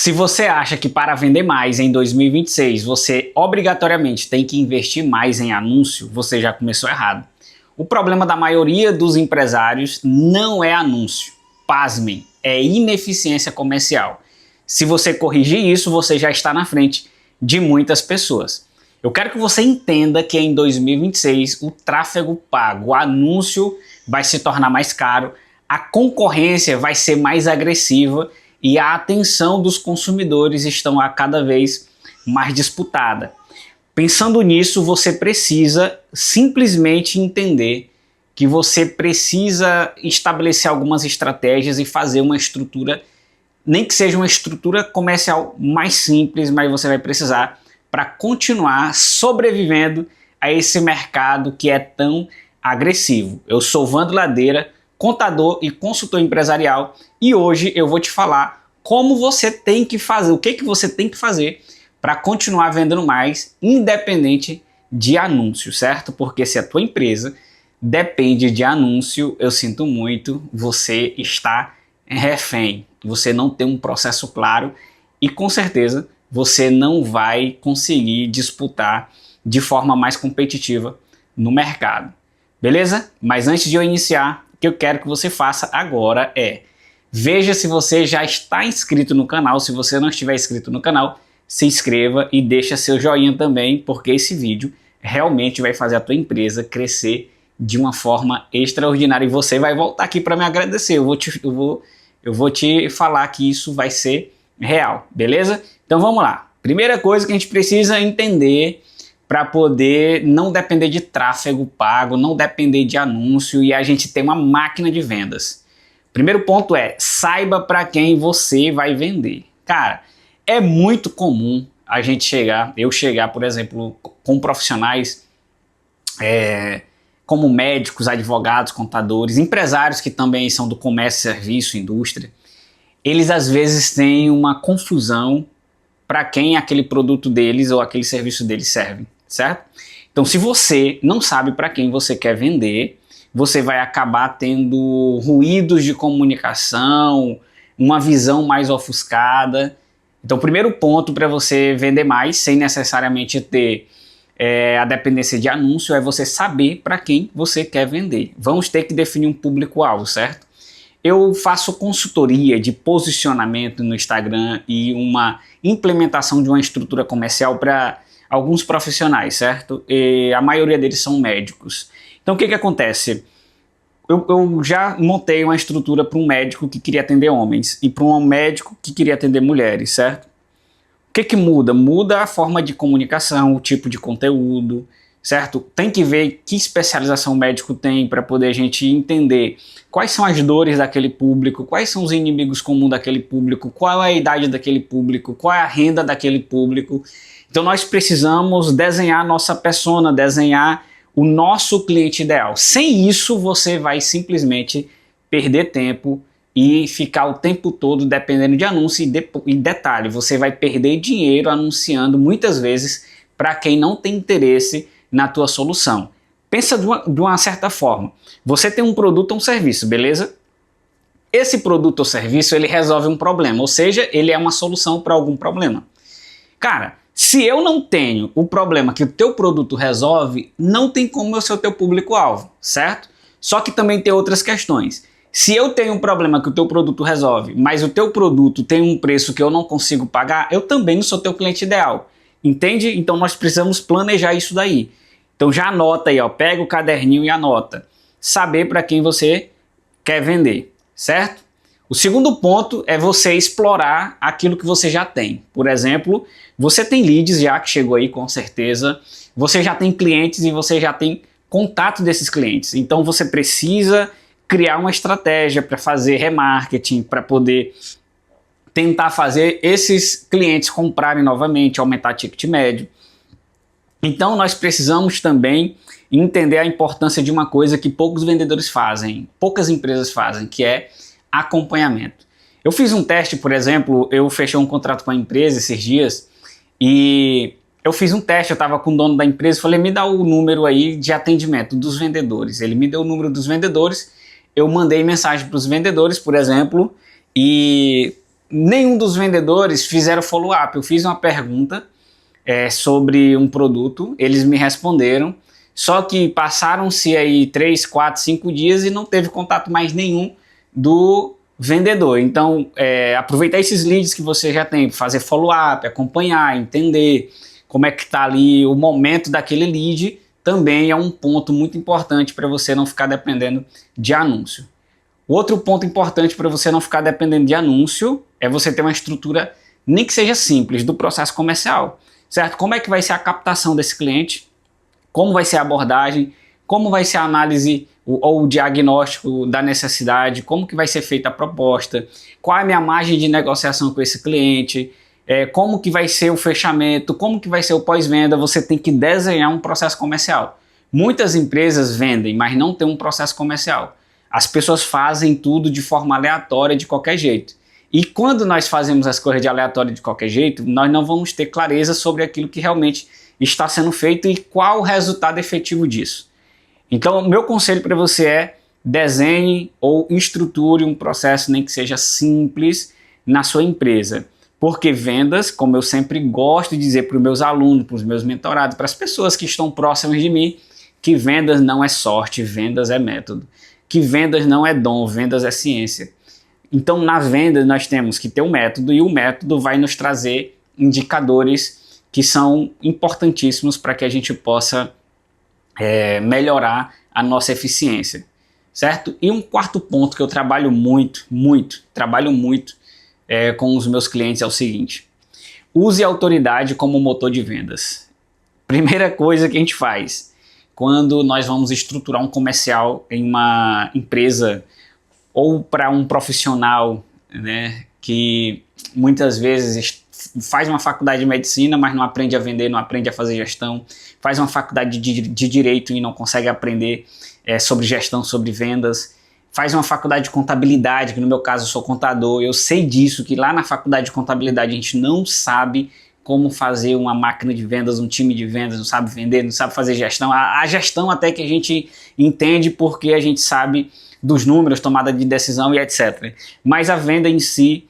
Se você acha que para vender mais em 2026 você obrigatoriamente tem que investir mais em anúncio, você já começou errado. O problema da maioria dos empresários não é anúncio, pasmem, é ineficiência comercial. Se você corrigir isso, você já está na frente de muitas pessoas. Eu quero que você entenda que em 2026 o tráfego pago, o anúncio vai se tornar mais caro, a concorrência vai ser mais agressiva e a atenção dos consumidores estão a cada vez mais disputada. Pensando nisso, você precisa simplesmente entender que você precisa estabelecer algumas estratégias e fazer uma estrutura, nem que seja uma estrutura comercial mais simples, mas você vai precisar para continuar sobrevivendo a esse mercado que é tão agressivo. Eu sou Vando Ladeira, contador e consultor empresarial, e hoje eu vou te falar como você tem que fazer, o que você tem que fazer para continuar vendendo mais, independente de anúncio, certo? Porque se a tua empresa depende de anúncio, eu sinto muito, você está refém, você não tem um processo claro e com certeza você não vai conseguir disputar de forma mais competitiva no mercado, beleza? Mas antes de eu iniciar, o que eu quero que você faça agora é veja se você já está inscrito no canal. Se você não estiver inscrito no canal, se inscreva e deixa seu joinha também, porque esse vídeo realmente vai fazer a tua empresa crescer de uma forma extraordinária e você vai voltar aqui para me agradecer. Eu vou te falar que isso vai ser real, beleza? Então vamos lá. Primeira coisa que a gente precisa entender para poder não depender de tráfego pago, não depender de anúncio e a gente ter uma máquina de vendas. Primeiro ponto é, saiba para quem você vai vender. Cara, é muito comum a gente eu chegar, por exemplo, com profissionais como médicos, advogados, contadores, empresários que também são do comércio, serviço, indústria. Eles às vezes têm uma confusão para quem aquele produto deles ou aquele serviço deles serve, certo? Então, se você não sabe para quem você quer vender, você vai acabar tendo ruídos de comunicação, uma visão mais ofuscada. Então, o primeiro ponto para você vender mais, sem necessariamente ter a dependência de anúncio, é você saber para quem você quer vender. Vamos ter que definir um público-alvo, certo? Eu faço consultoria de posicionamento no Instagram e uma implementação de uma estrutura comercial para alguns profissionais, certo? E a maioria deles são médicos. Então o que acontece? Eu já montei uma estrutura para um médico que queria atender homens e para um médico que queria atender mulheres, certo? O que muda? Muda a forma de comunicação, o tipo de conteúdo, certo? Tem que ver que especialização o médico tem para poder a gente entender quais são as dores daquele público, quais são os inimigos comuns daquele público, qual é a idade daquele público, qual é a renda daquele público. Então nós precisamos desenhar a nossa persona, desenhar o nosso cliente ideal. Sem isso, você vai simplesmente perder tempo e ficar o tempo todo dependendo de anúncio e detalhe, você vai perder dinheiro anunciando muitas vezes para quem não tem interesse na tua solução. Pensa de uma certa forma. Você tem um produto ou um serviço, beleza? Esse produto ou serviço, ele resolve um problema, ou seja, ele é uma solução para algum problema. Cara, se eu não tenho o problema que o teu produto resolve, não tem como eu ser o teu público-alvo, certo? Só que também tem outras questões. Se eu tenho um problema que o teu produto resolve, mas o teu produto tem um preço que eu não consigo pagar, eu também não sou teu cliente ideal. Entende? Então nós precisamos planejar isso daí. Então já anota aí, ó, pega o caderninho e anota. Saber para quem você quer vender, certo? O segundo ponto é você explorar aquilo que você já tem. Por exemplo, você tem leads já que chegou aí com certeza, você já tem clientes e você já tem contato desses clientes. Então você precisa criar uma estratégia para fazer remarketing, para poder tentar fazer esses clientes comprarem novamente, aumentar o ticket médio. Então nós precisamos também entender a importância de uma coisa que poucos vendedores fazem, poucas empresas fazem, que é acompanhamento. Eu fiz um teste, por exemplo, eu fechei um contrato com a empresa esses dias e eu fiz um teste, eu estava com o dono da empresa e falei, me dá o número aí de atendimento dos vendedores. Ele me deu o número dos vendedores, eu mandei mensagem para os vendedores, por exemplo, e nenhum dos vendedores fizeram follow-up. Eu fiz uma pergunta sobre um produto, eles me responderam, só que passaram-se aí 3, 4, 5 dias e não teve contato mais nenhum do vendedor. Então, aproveitar esses leads que você já tem, fazer follow-up, acompanhar, entender como é que está ali o momento daquele lead, também é um ponto muito importante para você não ficar dependendo de anúncio. Outro ponto importante para você não ficar dependendo de anúncio é você ter uma estrutura, nem que seja simples, do processo comercial, certo? Como é que vai ser a captação desse cliente, como vai ser a abordagem, como vai ser a análise ou o diagnóstico da necessidade, como que vai ser feita a proposta, qual é a minha margem de negociação com esse cliente, como que vai ser o fechamento, como que vai ser o pós-venda. Você tem que desenhar um processo comercial. Muitas empresas vendem, mas não tem um processo comercial. As pessoas fazem tudo de forma aleatória, de qualquer jeito. E quando nós fazemos as coisas de aleatório de qualquer jeito, nós não vamos ter clareza sobre aquilo que realmente está sendo feito e qual o resultado efetivo disso. Então, o meu conselho para você é: desenhe ou estruture um processo, nem que seja simples, na sua empresa. Porque vendas, como eu sempre gosto de dizer para os meus alunos, para os meus mentorados, para as pessoas que estão próximas de mim, que vendas não é sorte, vendas é método. Que vendas não é dom, vendas é ciência. Então, na venda, nós temos que ter um método, e o método vai nos trazer indicadores que são importantíssimos para que a gente possa melhorar a nossa eficiência, certo? E um quarto ponto que eu trabalho muito com os meus clientes é o seguinte: use a autoridade como motor de vendas. Primeira coisa que a gente faz quando nós vamos estruturar um comercial em uma empresa ou para um profissional, né, que muitas vezes faz uma faculdade de medicina, mas não aprende a vender, não aprende a fazer gestão, faz uma faculdade de direito e não consegue aprender sobre gestão, sobre vendas, faz uma faculdade de contabilidade, que no meu caso eu sou contador, eu sei disso, que lá na faculdade de contabilidade a gente não sabe como fazer uma máquina de vendas, um time de vendas, não sabe vender, não sabe fazer gestão. A gestão até que a gente entende porque a gente sabe dos números, tomada de decisão e etc. Mas a venda em si,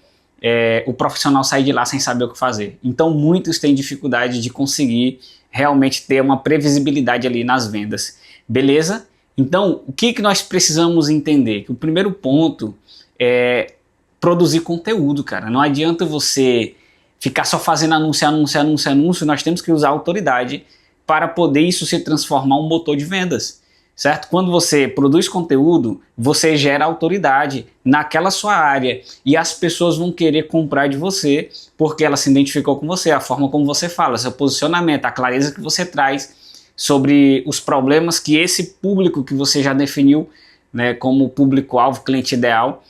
o profissional sai de lá sem saber o que fazer. Então muitos têm dificuldade de conseguir realmente ter uma previsibilidade ali nas vendas. Beleza? Então o que nós precisamos entender? Que o primeiro ponto é produzir conteúdo, cara. Não adianta você ficar só fazendo anúncio, nós temos que usar a autoridade para poder isso se transformar em um motor de vendas, certo? Quando você produz conteúdo, você gera autoridade naquela sua área e as pessoas vão querer comprar de você porque ela se identificou com você, a forma como você fala, seu posicionamento, a clareza que você traz sobre os problemas que esse público que você já definiu, né, como público-alvo, cliente ideal.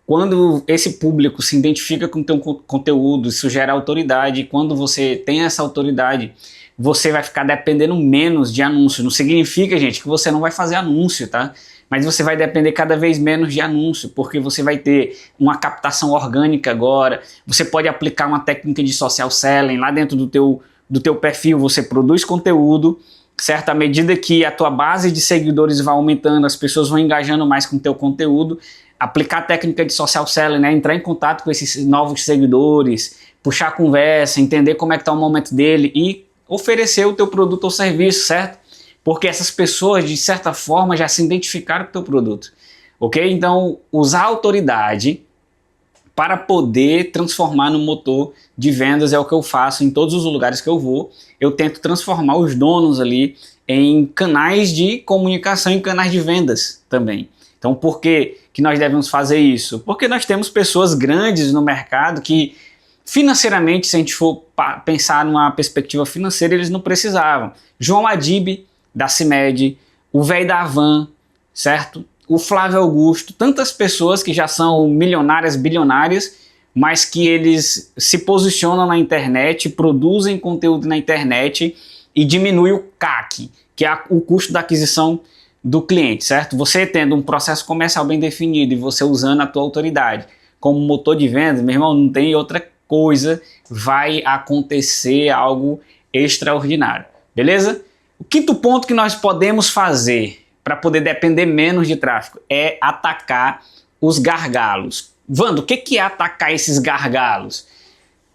Quando esse público se identifica com o teu conteúdo, isso gera autoridade, e quando você tem essa autoridade, você vai ficar dependendo menos de anúncio. Não significa, gente, que você não vai fazer anúncio, tá? Mas você vai depender cada vez menos de anúncio, porque você vai ter uma captação orgânica agora, você pode aplicar uma técnica de social selling lá dentro do teu perfil, você produz conteúdo, certo? À medida que a tua base de seguidores vai aumentando, as pessoas vão engajando mais com o teu conteúdo, aplicar a técnica de social selling, né? Entrar em contato com esses novos seguidores, puxar a conversa, entender como é que está o momento dele e oferecer o teu produto ou serviço, certo? Porque essas pessoas, de certa forma, já se identificaram com o teu produto, ok? Então, usar a autoridade para poder transformar no motor de vendas é o que eu faço em todos os lugares que eu vou. Eu tento transformar os donos ali em canais de comunicação, em canais de vendas também. Então, por que nós devemos fazer isso? Porque nós temos pessoas grandes no mercado que, financeiramente, se a gente for pensar numa perspectiva financeira, eles não precisavam. João Adib, da CIMED, o velho da Havan, certo? O Flávio Augusto, tantas pessoas que já são milionárias, bilionárias, mas que eles se posicionam na internet, produzem conteúdo na internet e diminuem o CAC, que é o custo da aquisição do cliente, certo? Você tendo um processo comercial bem definido e você usando a tua autoridade como motor de vendas, meu irmão, não tem outra coisa, vai acontecer algo extraordinário, beleza? O quinto ponto que nós podemos fazer para poder depender menos de tráfego é atacar os gargalos. Vando, o que é atacar esses gargalos?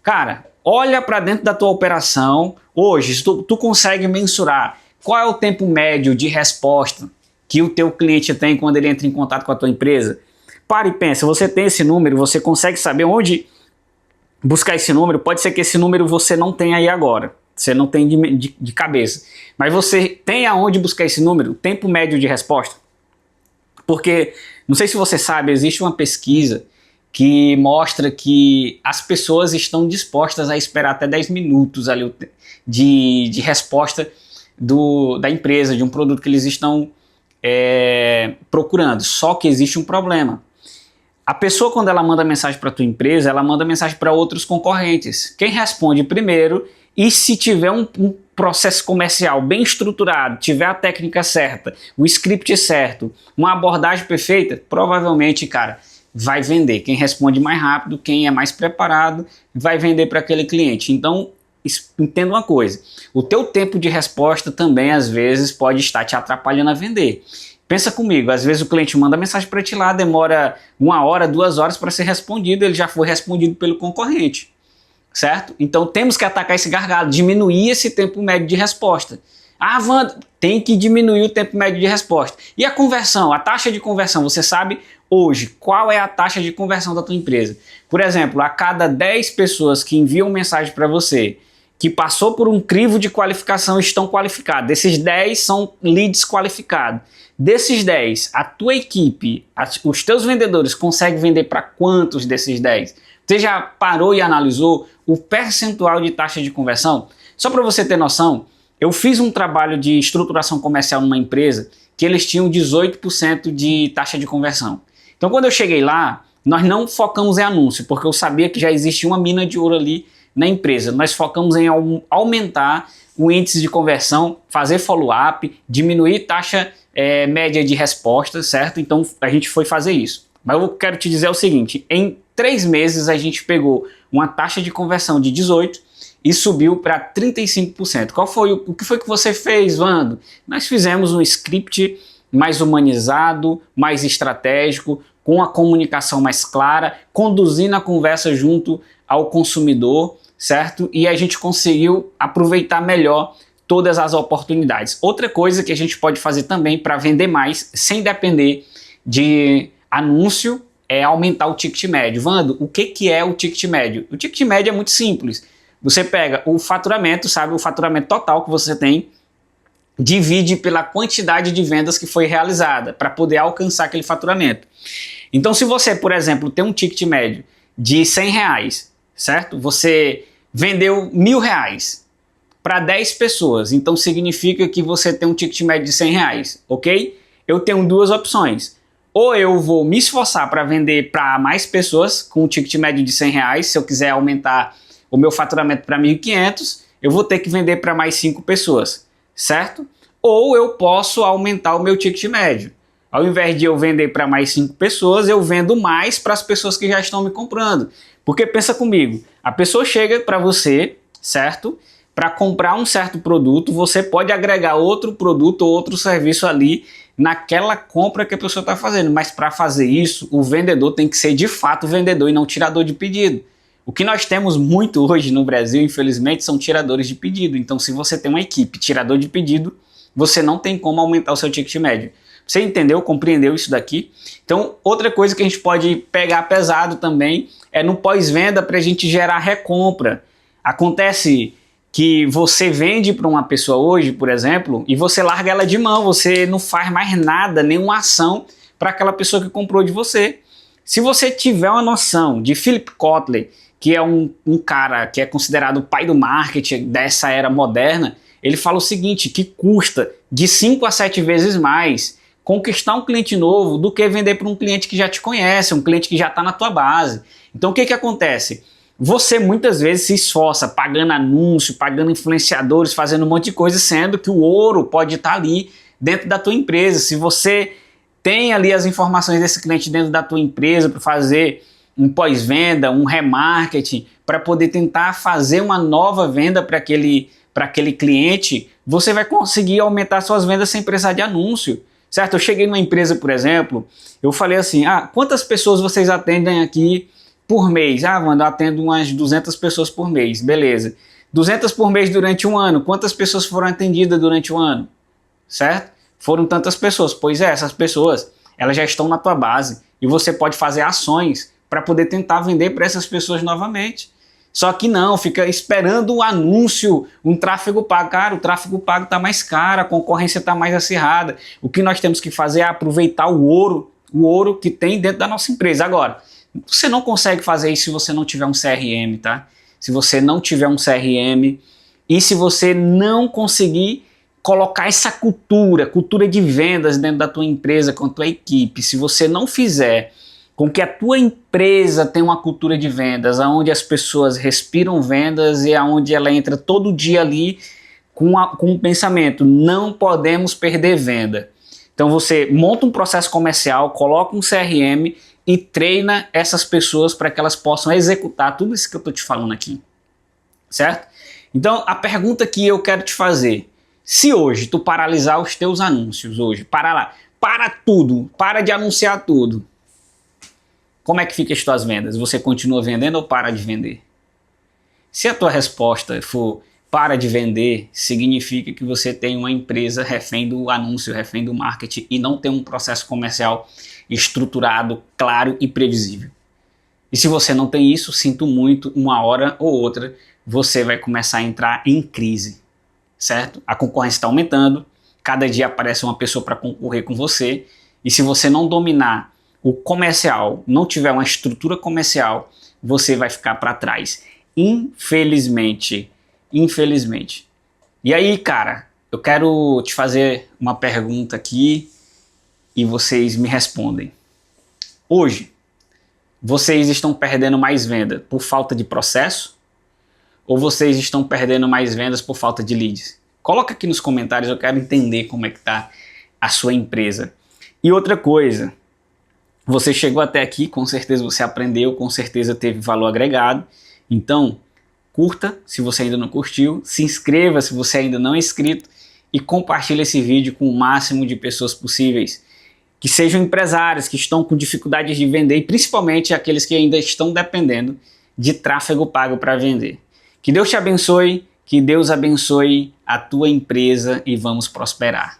Cara, olha para dentro da tua operação. Hoje, tu consegue mensurar qual é o tempo médio de resposta que o teu cliente tem quando ele entra em contato com a tua empresa? Para e pensa, você tem esse número, você consegue saber onde buscar esse número? Pode ser que esse número você não tenha aí agora, você não tem de cabeça, mas você tem aonde buscar esse número, tempo médio de resposta? Porque, não sei se você sabe, existe uma pesquisa que mostra que as pessoas estão dispostas a esperar até 10 minutos ali de resposta da empresa, de um produto que eles estão procurando. Só que existe um problema. A pessoa, quando ela manda mensagem para a tua empresa, ela manda mensagem para outros concorrentes. Quem responde primeiro, e se tiver um processo comercial bem estruturado, tiver a técnica certa, o script certo, uma abordagem perfeita, provavelmente, cara, vai vender. Quem responde mais rápido, quem é mais preparado, vai vender para aquele cliente. Então, entenda uma coisa, o teu tempo de resposta também, às vezes, pode estar te atrapalhando a vender. Pensa comigo, às vezes o cliente manda mensagem para ti lá, demora 1 hora, 2 horas para ser respondido, ele já foi respondido pelo concorrente, certo? Então temos que atacar esse gargalo, diminuir esse tempo médio de resposta. Ah, Wanda, tem que diminuir o tempo médio de resposta. E a conversão, a taxa de conversão, você sabe hoje qual é a taxa de conversão da tua empresa? Por exemplo, a cada 10 pessoas que enviam mensagem para você, que passou por um crivo de qualificação, estão qualificados. Desses 10 são leads qualificados. Desses 10, a tua equipe, os teus vendedores conseguem vender para quantos desses 10? Você já parou e analisou o percentual de taxa de conversão? Só para você ter noção, eu fiz um trabalho de estruturação comercial numa empresa que eles tinham 18% de taxa de conversão. Então quando eu cheguei lá, nós não focamos em anúncio, porque eu sabia que já existia uma mina de ouro ali na empresa. Nós focamos em aumentar o índice de conversão, fazer follow-up, diminuir taxa média de resposta, certo? Então a gente foi fazer isso. Mas eu quero te dizer o seguinte, em 3 meses a gente pegou uma taxa de conversão de 18% e subiu para 35%. O que foi que você fez, Wando? Nós fizemos um script mais humanizado, mais estratégico, com a comunicação mais clara, conduzindo a conversa junto ao consumidor, certo? E a gente conseguiu aproveitar melhor todas as oportunidades. Outra coisa que a gente pode fazer também para vender mais, sem depender de anúncio, é aumentar o ticket médio. Wando, o que é o ticket médio? O ticket médio é muito simples. Você pega o faturamento, sabe, o faturamento total que você tem, divide pela quantidade de vendas que foi realizada, para poder alcançar aquele faturamento. Então, se você, por exemplo, tem um ticket médio de R$100, certo? Você vendeu R$1.000 para 10 pessoas, então significa que você tem um ticket médio de R$100, ok? Eu tenho 2 opções. Ou eu vou me esforçar para vender para mais pessoas com um ticket médio de R$100, se eu quiser aumentar o meu faturamento para 1.500, eu vou ter que vender para mais 5 pessoas, certo? Ou eu posso aumentar o meu ticket médio. Ao invés de eu vender para mais 5 pessoas, eu vendo mais para as pessoas que já estão me comprando. Porque pensa comigo, a pessoa chega para você, certo? Para comprar um certo produto, você pode agregar outro produto ou outro serviço ali naquela compra que a pessoa está fazendo. Mas para fazer isso, o vendedor tem que ser de fato vendedor e não tirador de pedido. O que nós temos muito hoje no Brasil, infelizmente, são tiradores de pedido. Então, se você tem uma equipe tirador de pedido, você não tem como aumentar o seu ticket médio. Você entendeu, compreendeu isso daqui? Então, outra coisa que a gente pode pegar pesado também é no pós-venda para a gente gerar recompra. Acontece que você vende para uma pessoa hoje, por exemplo, e você larga ela de mão, você não faz mais nada, nenhuma ação para aquela pessoa que comprou de você. Se você tiver uma noção de Philip Kotler, que é um cara que é considerado o pai do marketing dessa era moderna, ele fala o seguinte, que custa de 5 a 7 vezes mais conquistar um cliente novo do que vender para um cliente que já te conhece, um cliente que já está na tua base. Então o que acontece? Você muitas vezes se esforça pagando anúncio, pagando influenciadores, fazendo um monte de coisa, sendo que o ouro pode estar ali dentro da tua empresa. Se você tem ali as informações desse cliente dentro da tua empresa para fazer um pós-venda, um remarketing, para poder tentar fazer uma nova venda para aquele cliente, você vai conseguir aumentar suas vendas sem precisar de anúncio. certo? Eu cheguei numa empresa, por exemplo, eu falei assim, quantas pessoas vocês atendem aqui por mês? Wanda, eu atendo umas 200 pessoas por mês, beleza. 200 por mês durante um ano, quantas pessoas foram atendidas durante um ano? Certo? Foram tantas pessoas. Pois é, essas pessoas, elas já estão na tua base e você pode fazer ações para poder tentar vender para essas pessoas novamente. Só que não, fica esperando um anúncio, um tráfego pago. Cara, o tráfego pago está mais caro, a concorrência está mais acirrada. O que nós temos que fazer é aproveitar o ouro que tem dentro da nossa empresa. Agora, você não consegue fazer isso se você não tiver um CRM, tá? Se você não tiver um CRM e se você não conseguir colocar essa cultura de vendas dentro da tua empresa com a tua equipe, se você não fizer com que a tua empresa tenha uma cultura de vendas, onde as pessoas respiram vendas e onde ela entra todo dia ali com um pensamento, não podemos perder venda. Então você monta um processo comercial, coloca um CRM e treina essas pessoas para que elas possam executar tudo isso que eu estou te falando aqui, certo? Então a pergunta que eu quero te fazer, se hoje tu paralisar os teus anúncios, hoje, para tudo, para de anunciar tudo, como é que fica as tuas vendas? Você continua vendendo ou para de vender? Se a tua resposta for para de vender, significa que você tem uma empresa refém do anúncio, refém do marketing e não tem um processo comercial estruturado, claro e previsível. E se você não tem isso, sinto muito, uma hora ou outra você vai começar a entrar em crise, certo? A concorrência está aumentando, cada dia aparece uma pessoa para concorrer com você e se você não dominar o comercial, não tiver uma estrutura comercial, você vai ficar para trás. Infelizmente. E aí, cara, eu quero te fazer uma pergunta aqui e vocês me respondem. Hoje, vocês estão perdendo mais venda por falta de processo ou vocês estão perdendo mais vendas por falta de leads? Coloca aqui nos comentários, eu quero entender como é que está a sua empresa. E outra coisa, você chegou até aqui, com certeza você aprendeu, com certeza teve valor agregado. Então, curta se você ainda não curtiu, se inscreva se você ainda não é inscrito e compartilhe esse vídeo com o máximo de pessoas possíveis. Que sejam empresários que estão com dificuldades de vender e principalmente aqueles que ainda estão dependendo de tráfego pago para vender. Que Deus te abençoe, que Deus abençoe a tua empresa e vamos prosperar.